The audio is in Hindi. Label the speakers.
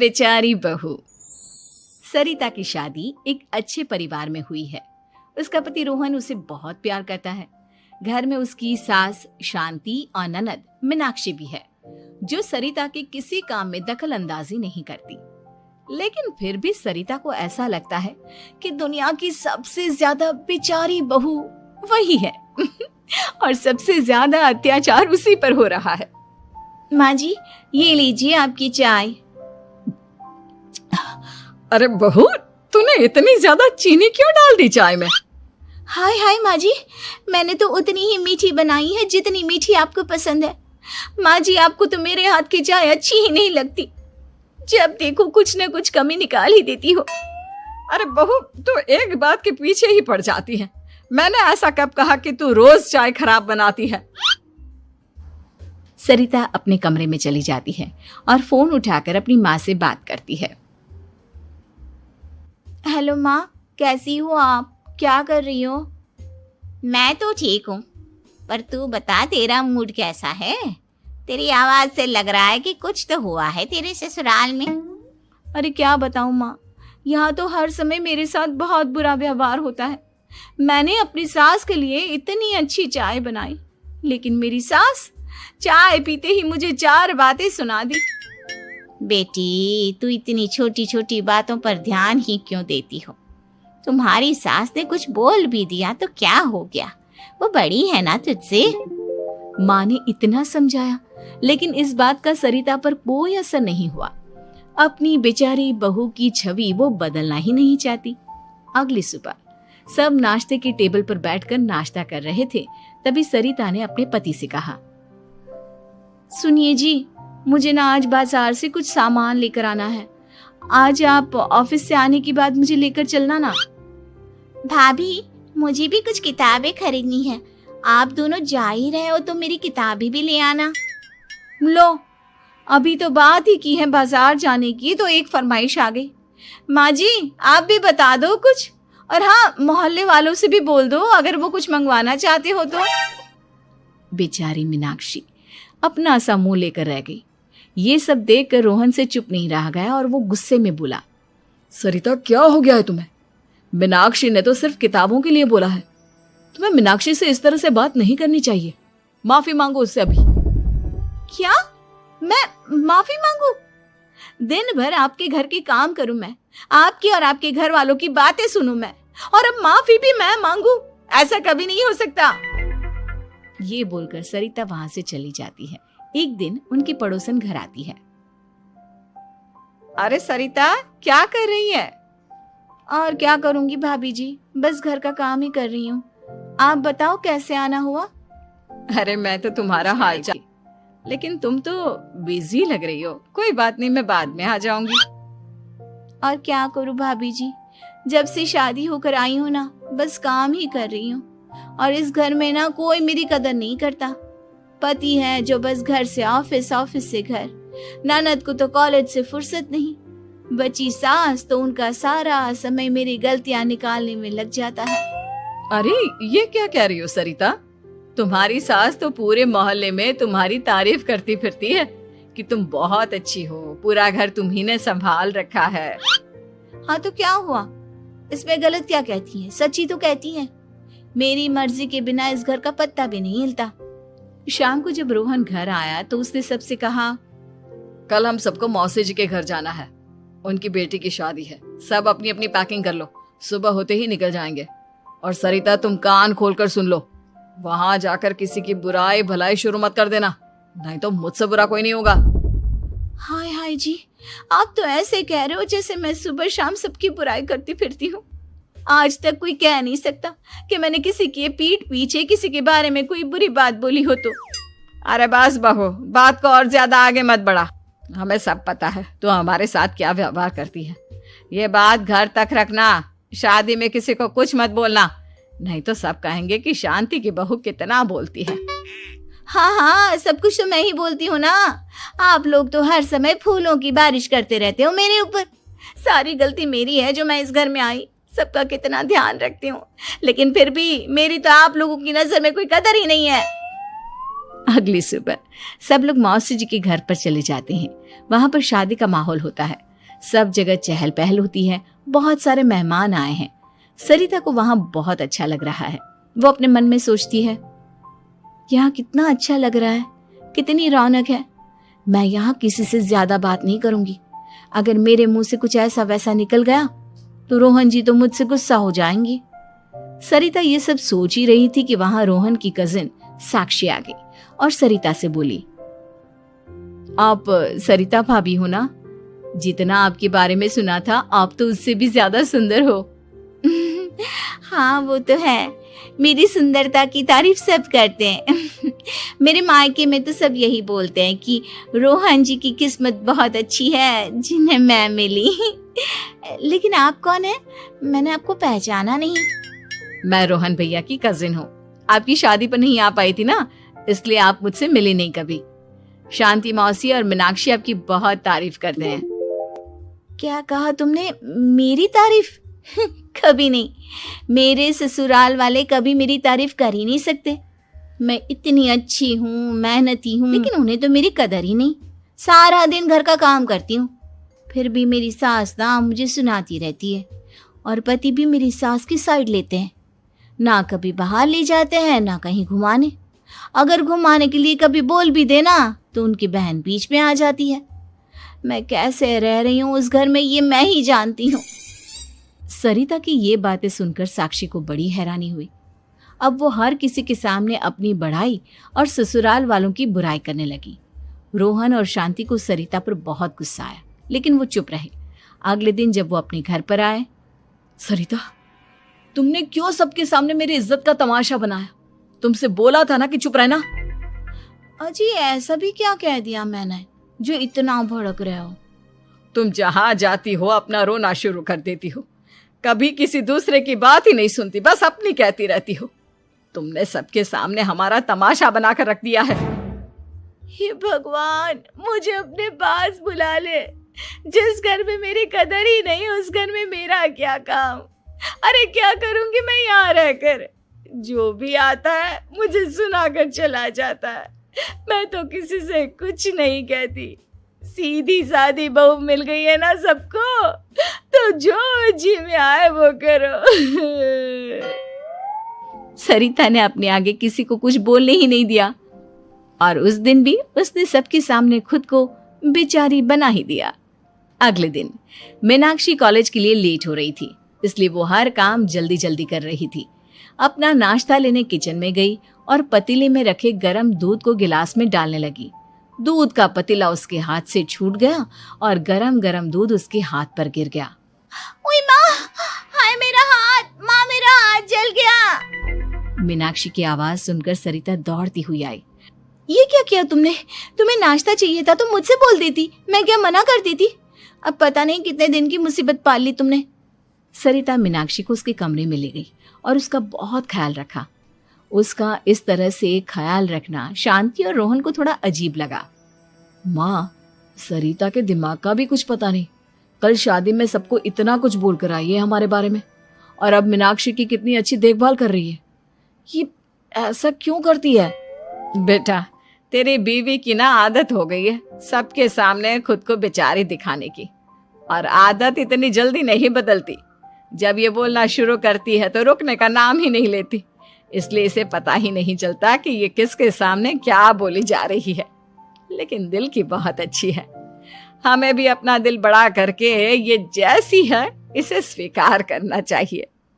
Speaker 1: बेचारी बहू। सरिता की शादी एक अच्छे परिवार में हुई है। उसका पति रोहन उसे बहुत प्यार करता है। घर में उसकी सास शांति और ननद मीनाक्षी भी है, जो सरिता के किसी काम में दखल अंदाजी नहीं करती। लेकिन फिर भी सरिता को ऐसा लगता है कि दुनिया की सबसे ज्यादा बेचारी बहू वही है और सबसे ज्यादा अत्याचार उसी पर हो रहा है। माँ जी, ये लीजिए आपकी चाय।
Speaker 2: अरे बहू, तूने इतनी ज्यादा चीनी क्यों डाल दी चाय में?
Speaker 1: हाय हाय माँ जी, मैंने तो उतनी ही मीठी बनाई है जितनी मीठी आपको पसंद है। माँ जी, आपको तो मेरे हाथ की चाय अच्छी ही नहीं लगती। जब देखो कुछ न कुछ कमी निकाल ही देती हो।
Speaker 2: अरे बहू, तू एक बात के पीछे ही पड़ जाती है। मैंने ऐसा कब कहा कि तू रोज चाय खराब बनाती है?
Speaker 1: सरिता अपने कमरे में चली जाती है और फोन उठाकर अपनी माँ से बात करती है। हेलो माँ, कैसी हो आप? क्या कर रही हो? मैं तो ठीक हूँ, पर तू बता, तेरा मूड कैसा है? तेरी आवाज से लग रहा है कि कुछ तो हुआ है तेरे ससुराल में। अरे क्या बताऊँ माँ, यहाँ तो हर समय मेरे साथ बहुत बुरा व्यवहार होता है। मैंने अपनी सास के लिए इतनी अच्छी चाय बनाई, लेकिन मेरी सास चाय पीते ही मुझे 4 बातें सुना दी। बेटी, तू इतनी छोटी छोटी बातों पर ध्यान ही क्यों देती हो? तुम्हारी सास ने कुछ बोल भी दिया तो क्या हो गया, वो बड़ी है ना तुझसे। माँ ने इतना समझाया, लेकिन इस बात का सरिता पर कोई असर नहीं हुआ। अपनी बेचारी बहू की छवि वो बदलना ही नहीं चाहती। अगली सुबह सब नाश्ते की टेबल पर बैठकर नाश्ता कर रहे थे, तभी सरिता ने अपने पति से कहा, सुनिए जी, मुझे ना आज बाजार से कुछ सामान लेकर आना है। आज आप ऑफिस से आने के बाद मुझे लेकर चलना ना। भाभी, मुझे भी कुछ किताबें खरीदनी है। आप दोनों जा ही रहे हो तो मेरी किताबें भी ले आना। लो, अभी तो बात ही की है बाजार जाने की, तो एक फरमाइश आ गई। माँ जी, आप भी बता दो कुछ, और हाँ, मोहल्ले वालों से भी बोल दो अगर वो कुछ मंगवाना चाहते हो तो। बेचारी मीनाक्षी अपना सा मुंह लेकर रह गई। ये सब देखकर रोहन से चुप नहीं रह गया और वो गुस्से में बोला,
Speaker 2: सरिता, क्या हो गया है तुम्हें? मीनाक्षी ने तो सिर्फ किताबों के लिए बोला है। तुम्हें मीनाक्षी से इस तरह से बात नहीं करनी चाहिए। माफी मांगो उससे अभी।
Speaker 1: क्या? मैं माफी मांगू? दिन भर आपके घर के काम करूं मैं, आपकी और आपके घर वालों की बातें सुनूं मैं, और अब माफी भी मैं मांगू? ऐसा कभी नहीं हो सकता। ये बोलकर सरिता वहां से चली जाती है। एक दिन उनकी पड़ोसन घर आती है। अरे सरिता, क्या कर रही है? और क्या करूंगी भाभी जी, बस घर का काम ही कर रही हूँ। आप बताओ कैसे आना हुआ?
Speaker 2: अरे मैं तो तुम्हारा हाल चाल, लेकिन तुम तो बिजी लग रही हो। कोई बात नहीं, मैं बाद में आ जाऊंगी।
Speaker 1: और क्या करूँ भाभी जी, जब से शादी होकर आई हूँ ना, बस काम ही कर रही हूँ। और इस घर में ना कोई मेरी कदर नहीं करता। पति है जो बस घर से ऑफिस, ऑफिस से घर। ननद को तो कॉलेज से फुर्सत नहीं। बची सास तो उनका सारा समय मेरी गलतियां निकालने में लग जाता है।
Speaker 2: अरे ये क्या कह रही हो सरिता? तुम्हारी सास तो पूरे मोहल्ले में तुम्हारी तारीफ करती फिरती है कि तुम बहुत अच्छी हो, पूरा घर तुम्ही ने संभाल रखा है।
Speaker 1: हाँ तो क्या हुआ, इसमें गलत क्या कहती है? सच्ची तो कहती है। मेरी मर्जी के बिना इस घर का पत्ता भी नहीं हिलता। शाम को जब रोहन घर आया तो उसने सबसे कहा,
Speaker 2: कल हम सबको मौसी जी के घर जाना है। उनकी बेटी की शादी है। सब अपनी अपनी पैकिंग कर लो, सुबह होते ही निकल जाएंगे। और सरिता, तुम कान खोलकर सुन लो, वहां जाकर किसी की बुराई भलाई शुरू मत कर देना, नहीं तो मुझसे बुरा कोई नहीं होगा।
Speaker 1: हाय हाय जी, आप तो ऐसे कह रहे हो जैसे मैं सुबह शाम सबकी बुराई करती फिरती हूँ। आज तक कोई कह नहीं सकता कि मैंने किसी की पीठ पीछे किसी के बारे में कोई बुरी बात बोली हो तो।
Speaker 2: अरे बस बहू, बात को और ज्यादा आगे मत बढ़ा। हमें सब पता है तू हमारे साथ क्या व्यवहार करती है। ये बात घर तक रखना, शादी में किसी को कुछ मत बोलना, नहीं तो सब कहेंगे कि शांति की बहू कितना बोलती है।
Speaker 1: हाँ हाँ, सब कुछ तो मैं ही बोलती हूँ ना। आप लोग तो हर समय फूलों की बारिश करते रहते हो मेरे ऊपर। सारी गलती मेरी है जो मैं इस घर में आई, सबका कितना ध्यान रखती हूँ, लेकिन फिर भी मेरी तो आप लोगों की नजर में कोई कदर ही नहीं है। अगली सुबह सब लोग मौसी जी के घर पर चले जाते हैं। वहां पर शादी का माहौल होता है। सब जगह चहल पहल होती है, बहुत सारे मेहमान आए हैं। सरिता को वहां बहुत अच्छा लग रहा है। वो अपने मन में सोचती है, यहाँ कितना अच्छा लग रहा है, कितनी रौनक है। मैं यहाँ किसी से ज्यादा बात नहीं करूंगी। अगर मेरे मुंह से कुछ ऐसा वैसा निकल गया तो रोहन जी तो मुझसे गुस्सा हो जाएंगी। सरिता ये सब सोच ही रही थी कि वहां रोहन की कजिन साक्षी आ गई और सरिता से बोली, आप सरिता भाभी हो ना? जितना आपके बारे में सुना था, आप तो उससे भी ज्यादा सुंदर हो। हाँ वो तो है, मेरी सुंदरता की तारीफ सब करते हैं। मेरे मायके में तो सब यही बोलते हैं कि रोहन जी की किस्मत बहुत अच्छी है जिन्हें मैं मिली। लेकिन आप कौन है? मैंने आपको पहचाना नहीं। मैं रोहन भैया की कजिन हूँ। आपकी शादी पर नहीं आ पाई थी ना, इसलिए आप मुझसे मिले नहीं कभी। शांति मौसी और मीनाक्षी आपकी बहुत तारीफ करते हैं। क्या कहा तुमने? मेरी तारीफ? कभी नहीं। मेरे ससुराल वाले कभी मेरी तारीफ कर ही नहीं सकते। मैं इतनी अच्छी हूँ, मेहनती हूँ, लेकिन उन्हें तो मेरी कदर ही नहीं। सारा दिन घर का काम करती हूँ, फिर भी मेरी सास ना मुझे सुनाती रहती है। और पति भी मेरी सास की साइड लेते हैं, ना कभी बाहर ले जाते हैं ना कहीं घुमाने। अगर घुमाने के लिए कभी बोल भी देना तो उनकी बहन बीच में आ जाती है। मैं कैसे रह रही हूँ उस घर में, ये मैं ही जानती हूँ। सरिता की ये बातें सुनकर साक्षी को बड़ी हैरानी हुई। अब वो हर किसी के सामने अपनी बढ़ाई और ससुराल वालों की बुराई करने लगी। रोहन और शांति को सरिता पर बहुत गुस्सा आया, लेकिन वो चुप रहे। अगले दिन जब वो अपने घर पर आए,
Speaker 2: सरिता, तुमने क्यों सबके सामने मेरी इज्जत का तमाशा बनाया? तुमसे बोला था ना कि चुप रहना।
Speaker 1: अजी ऐसा भी क्या कह दिया मैंने जो इतना भड़क रहे हो?
Speaker 2: तुम जहां जाती हो अपना रोना शुरू कर देती हो, कभी किसी दूसरे की बात ही नहीं सुनती, बस अपनी कहती रहती हो। तुमने सबके सामने हमारा तमाशा बनाकर रख दिया है।
Speaker 1: हे भगवान, मुझे अपने पास बुला ले। जिस घर में मेरी कदर ही नहीं, उस घर में मेरा क्या काम? अरे क्या करूंगी मैं यहाँ रहकर? जो भी आता है मुझे सुनाकर चला जाता है। मैं तो किसी से कुछ नहीं कहती। सीधी सादी बहू मिल गई है ना सबको, तो जो जी में आए वो करो। सरिता ने अपने आगे किसी को कुछ बोलने ही नहीं दिया, और उस दिन भी उसने सबके सामने खुद को बेचारी बना ही दिया। अगले दिन मीनाक्षी कॉलेज के लिए लेट हो रही थी, इसलिए वो हर काम जल्दी जल्दी कर रही थी। अपना नाश्ता लेने किचन में गई और पतीले में रखे गरम दूध को गिलास में डालने लगी। दूध का पतीला उसके हाथ से छूट गया और गरम गरम दूध उसके हाथ पर गिर गया। ओए माँ, हाय मेरा हाथ, माँ मेरा हाथ जल गया। मीनाक्षी की आवाज सुनकर सरिता दौड़ती हुई आई। ये क्या किया तुमने? तुम्हें नाश्ता चाहिए था तो मुझसे बोल देती, मैं क्या मना कर देती? अब पता नहीं कितने दिन की मुसीबत पाल ली तुमने। सरिता मीनाक्षी को उसके कमरे में ले गई और उसका बहुत ख्याल रखा। उसका इस तरह से ख्याल रखना शांति और रोहन को थोड़ा अजीब लगा।
Speaker 2: माँ, सरिता के दिमाग का भी कुछ पता नहीं। कल शादी में सबको इतना कुछ बोल कर आई है हमारे बारे में, और अब मीनाक्षी की कितनी अच्छी देखभाल कर रही है। ये ऐसा क्यों करती है?
Speaker 1: बेटा, तेरी बीवी की ना आदत हो गई है सबके सामने खुद को बेचारी दिखाने की, और आदत इतनी जल्दी नहीं बदलती। जब ये बोलना शुरू करती है तो रुकने का नाम ही नहीं लेती, इसलिए इसे पता ही नहीं चलता कि ये किसके सामने क्या बोली जा रही है। लेकिन दिल की बहुत अच्छी है। हमें भी अपना दिल बड़ा करके ये जैसी है इसे स्वीकार करना चाहिए।